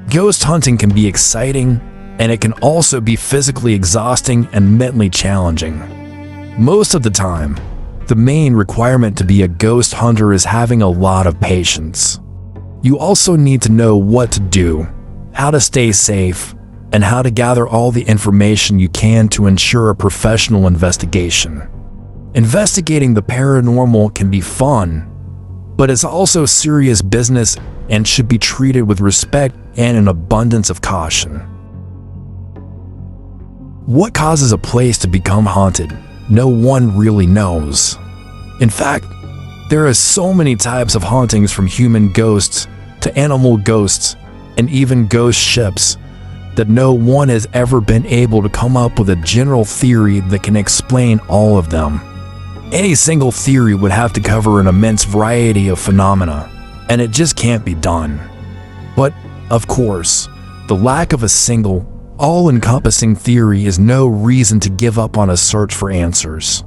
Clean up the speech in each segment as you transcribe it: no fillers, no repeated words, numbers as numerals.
Ghost hunting can be exciting, and it can also be physically exhausting and mentally challenging. Most of the time, the main requirement to be a ghost hunter is having a lot of patience. You also need to know what to do, how to stay safe, and how to gather all the information you can to ensure a professional investigation. Investigating the paranormal can be fun, but it's also serious business and should be treated with respect and an abundance of caution. What causes a place to become haunted? No one really knows. In fact, there are so many types of hauntings, from human ghosts to animal ghosts and even ghost ships, that no one has ever been able to come up with a general theory that can explain all of them. Any single theory would have to cover an immense variety of phenomena, and it just can't be done. But, of course, the lack of a single, all-encompassing theory is no reason to give up on a search for answers.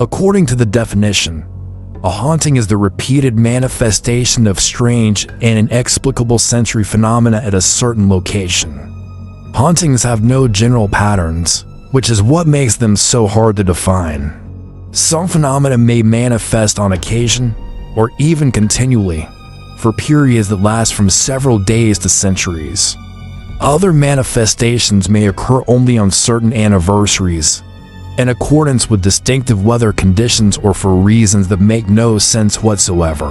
According to the definition, a haunting is the repeated manifestation of strange and inexplicable sensory phenomena at a certain location. Hauntings have no general patterns, which is what makes them so hard to define. Some phenomena may manifest on occasion, or even continually, for periods that last from several days to centuries. Other manifestations may occur only on certain anniversaries, in accordance with distinctive weather conditions, or for reasons that make no sense whatsoever.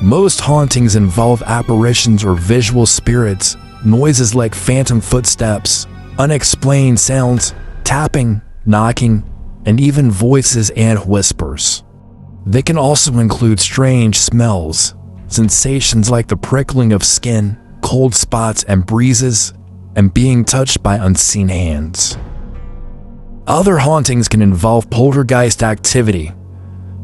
Most hauntings involve apparitions or visual spirits, noises like phantom footsteps, unexplained sounds, tapping, knocking, and even voices and whispers. They can also include strange smells, sensations like the prickling of skin, cold spots and breezes, and being touched by unseen hands. Other hauntings can involve poltergeist activity,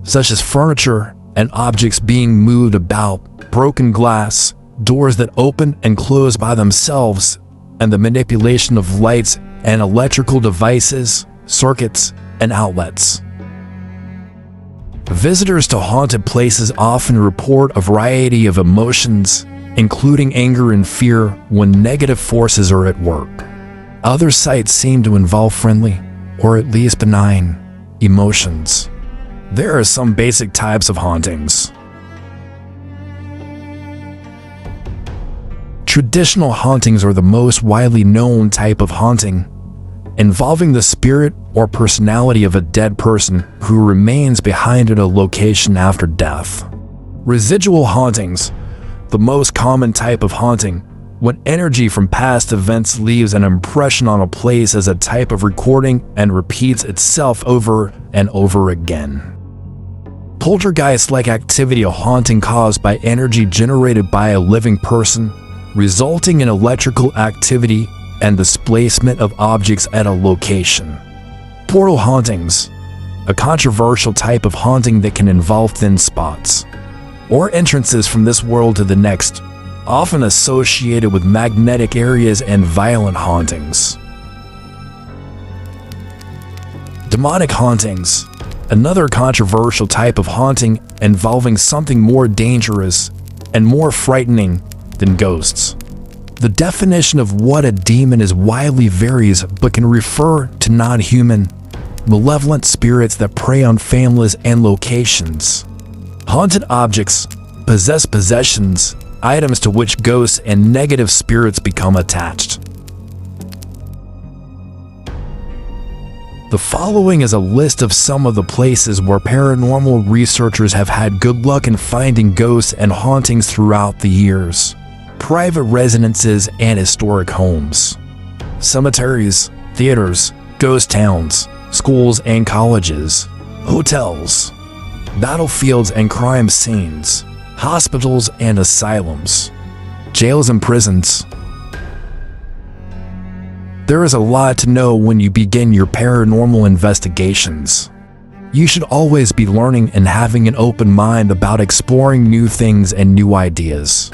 such as furniture and objects being moved about, broken glass, doors that open and close by themselves, and the manipulation of lights and electrical devices, circuits, and outlets. Visitors to haunted places often report a variety of emotions, including anger and fear when negative forces are at work. Other sites seem to involve friendly, or at least benign, emotions. There are some basic types of hauntings. Traditional hauntings are the most widely known type of haunting, involving the spirit or personality of a dead person who remains behind at a location after death. Residual hauntings, the most common type of haunting, when energy from past events leaves an impression on a place as a type of recording and repeats itself over and over again. Poltergeist-like activity, a haunting caused by energy generated by a living person, resulting in electrical activity and displacement of objects at a location. Portal hauntings, a controversial type of haunting that can involve thin spots, or entrances from this world to the next, often associated with magnetic areas and violent hauntings. Demonic hauntings, another controversial type of haunting involving something more dangerous and more frightening than ghosts. The definition of what a demon is widely varies, but can refer to non-human, malevolent spirits that prey on families and locations. Haunted objects, possessions, items to which ghosts and negative spirits become attached. The following is a list of some of the places where paranormal researchers have had good luck in finding ghosts and hauntings throughout the years. Private residences and historic homes. Cemeteries, theaters, ghost towns, schools and colleges, hotels, battlefields and crime scenes, hospitals and asylums, jails and prisons. There is a lot to know when you begin your paranormal investigations. You should always be learning and having an open mind about exploring new things and new ideas.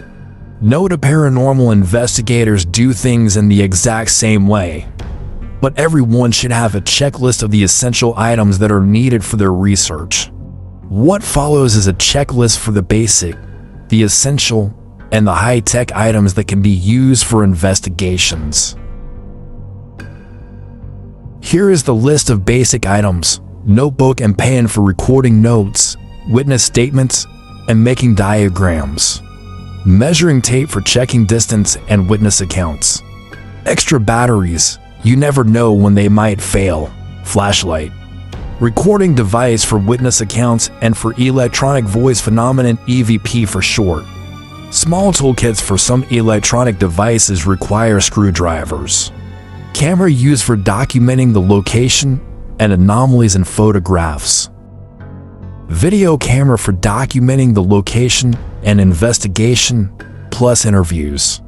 No two paranormal investigators do things in the exact same way, but everyone should have a checklist of the essential items that are needed for their research. What follows is a checklist for the basic, the essential, and the high-tech items that can be used for investigations. Here is the list of basic items: notebook and pen for recording notes, witness statements, and making diagrams. Measuring tape for checking distance and witness accounts. Extra batteries, you never know when they might fail. Flashlight. Recording device for witness accounts and for electronic voice phenomenon, EVP for short. Small toolkits for some electronic devices require screwdrivers. Camera used for documenting the location and anomalies in photographs. Video camera for documenting the location and investigation, plus interviews.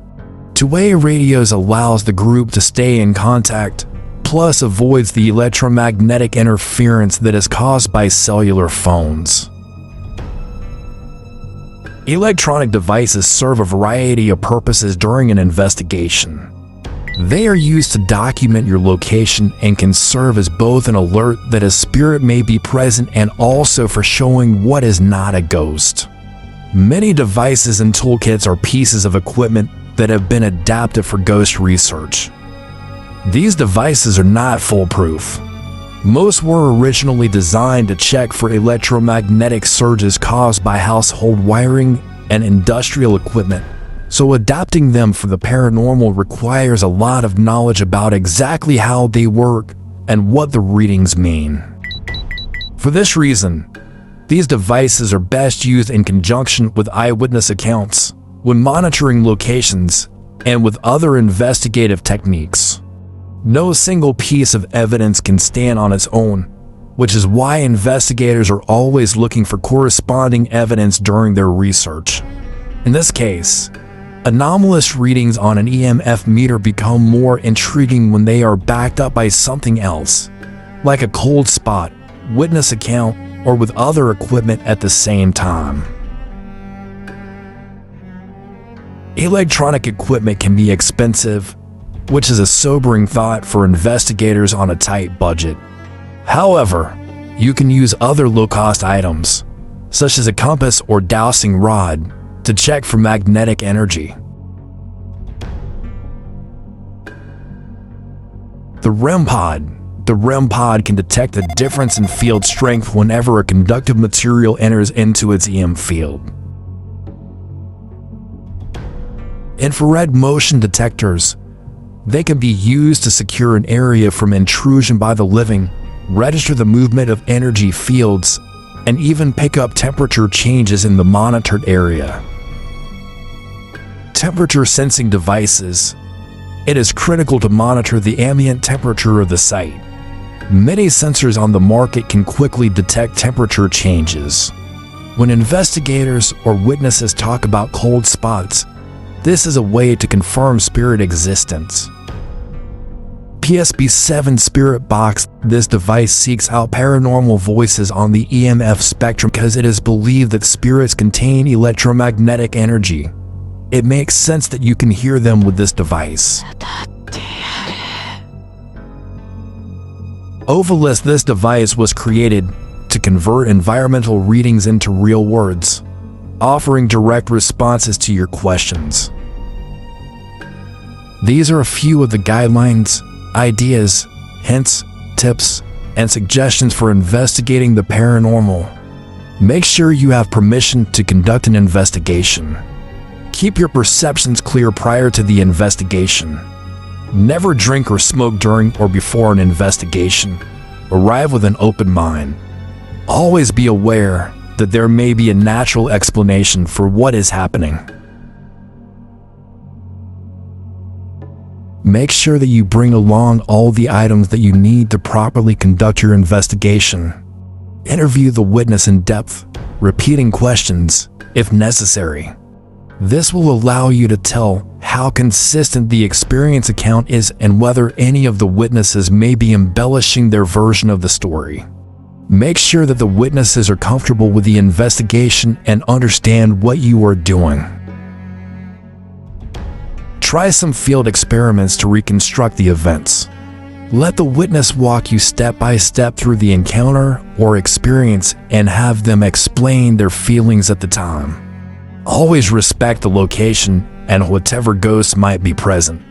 Two-way radios allows the group to stay in contact, plus avoids the electromagnetic interference that is caused by cellular phones. Electronic devices serve a variety of purposes during an investigation. They are used to document your location and can serve as both an alert that a spirit may be present and also for showing what is not a ghost. Many devices and toolkits are pieces of equipment that have been adapted for ghost research. These devices are not foolproof. Most were originally designed to check for electromagnetic surges caused by household wiring and industrial equipment, so adapting them for the paranormal requires a lot of knowledge about exactly how they work and what the readings mean. For this reason, these devices are best used in conjunction with eyewitness accounts, when monitoring locations, and with other investigative techniques. No single piece of evidence can stand on its own, which is why investigators are always looking for corresponding evidence during their research. In this case, anomalous readings on an EMF meter become more intriguing when they are backed up by something else, like a cold spot, witness account, or with other equipment at the same time. Electronic equipment can be expensive, which is a sobering thought for investigators on a tight budget. However, you can use other low-cost items, such as a compass or dowsing rod, to check for magnetic energy. The REM pod. The REM pod can detect the difference in field strength whenever a conductive material enters into its EM field. Infrared motion detectors. They can be used to secure an area from intrusion by the living, register the movement of energy fields, and even pick up temperature changes in the monitored area. Temperature sensing devices. It is critical to monitor the ambient temperature of the site. Many sensors on the market can quickly detect temperature changes. When investigators or witnesses talk about cold spots, this is a way to confirm spirit existence. PSB-7 Spirit Box. This device seeks out paranormal voices on the EMF spectrum because it is believed that spirits contain electromagnetic energy. It makes sense that you can hear them with this device. Ovilus. This device was created to convert environmental readings into real words, offering direct responses to your questions. These are a few of the guidelines, ideas, hints, tips, and suggestions for investigating the paranormal. Make sure you have permission to conduct an investigation. Keep your perceptions clear prior to the investigation. Never drink or smoke during or before an investigation. Arrive with an open mind. Always be aware that there may be a natural explanation for what is happening. Make sure that you bring along all the items that you need to properly conduct your investigation. Interview the witness in depth, repeating questions, if necessary. This will allow you to tell how consistent the experience account is and whether any of the witnesses may be embellishing their version of the story. Make sure that the witnesses are comfortable with the investigation and understand what you are doing. Try some field experiments to reconstruct the events. Let the witness walk you step by step through the encounter or experience and have them explain their feelings at the time. Always respect the location and whatever ghosts might be present.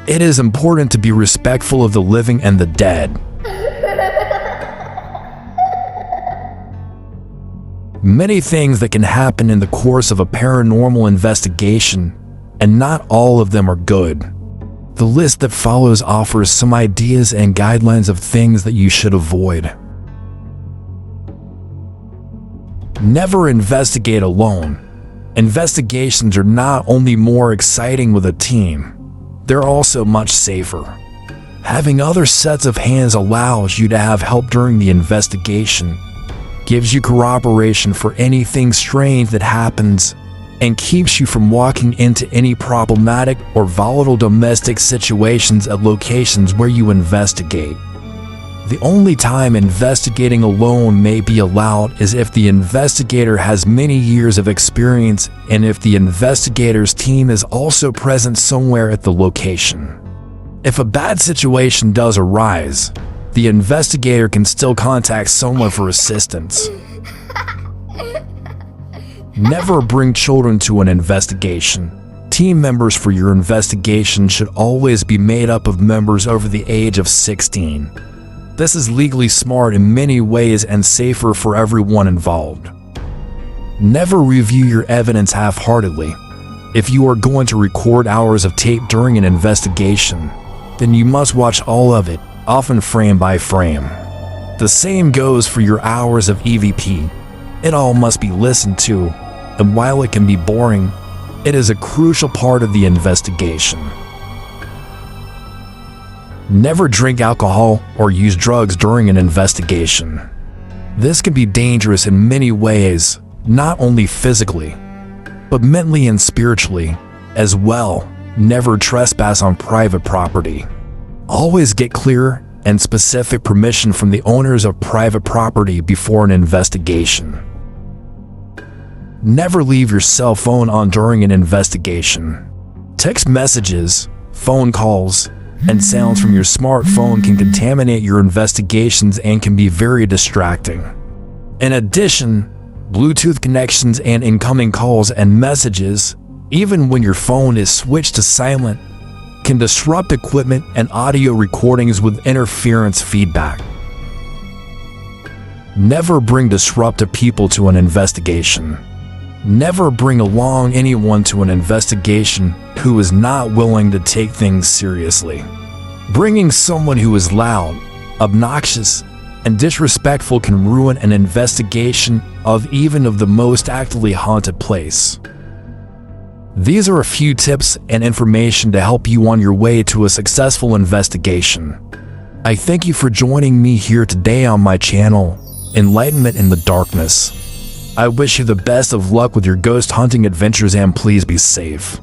It is important to be respectful of the living and the dead. Many things that can happen in the course of a paranormal investigation, and not all of them are good. The list that follows offers some ideas and guidelines of things that you should avoid. Never investigate alone. Investigations are not only more exciting with a team, they're also much safer. Having other sets of hands allows you to have help during the investigation, gives you corroboration for anything strange that happens, and keeps you from walking into any problematic or volatile domestic situations at locations where you investigate. The only time investigating alone may be allowed is if the investigator has many years of experience and if the investigator's team is also present somewhere at the location. If a bad situation does arise, the investigator can still contact someone for assistance. Never bring children to an investigation. Team members for your investigation should always be made up of members over the age of 16. This is legally smart in many ways and safer for everyone involved. Never review your evidence half-heartedly. If you are going to record hours of tape during an investigation, then you must watch all of it, often frame by frame. The same goes for your hours of EVP. It all must be listened to, and while it can be boring, it is a crucial part of the investigation. Never drink alcohol or use drugs during an investigation. This can be dangerous in many ways, not only physically, but mentally and spiritually as well. Never trespass on private property. Always get clear and specific permission from the owners of private property before an investigation. Never leave your cell phone on during an investigation. Text messages, phone calls, and sounds from your smartphone can contaminate your investigations and can be very distracting. In addition, Bluetooth connections and incoming calls and messages, even when your phone is switched to silent, can disrupt equipment and audio recordings with interference feedback. Never bring disruptive people to an investigation. Never bring along anyone to an investigation who is not willing to take things seriously. Bringing someone who is loud, obnoxious, and disrespectful can ruin an investigation of even the most actively haunted place. These are a few tips and information to help you on your way to a successful investigation. I thank you for joining me here today on my channel, Enlightenment in the Darkness. I wish you the best of luck with your ghost hunting adventures and please be safe.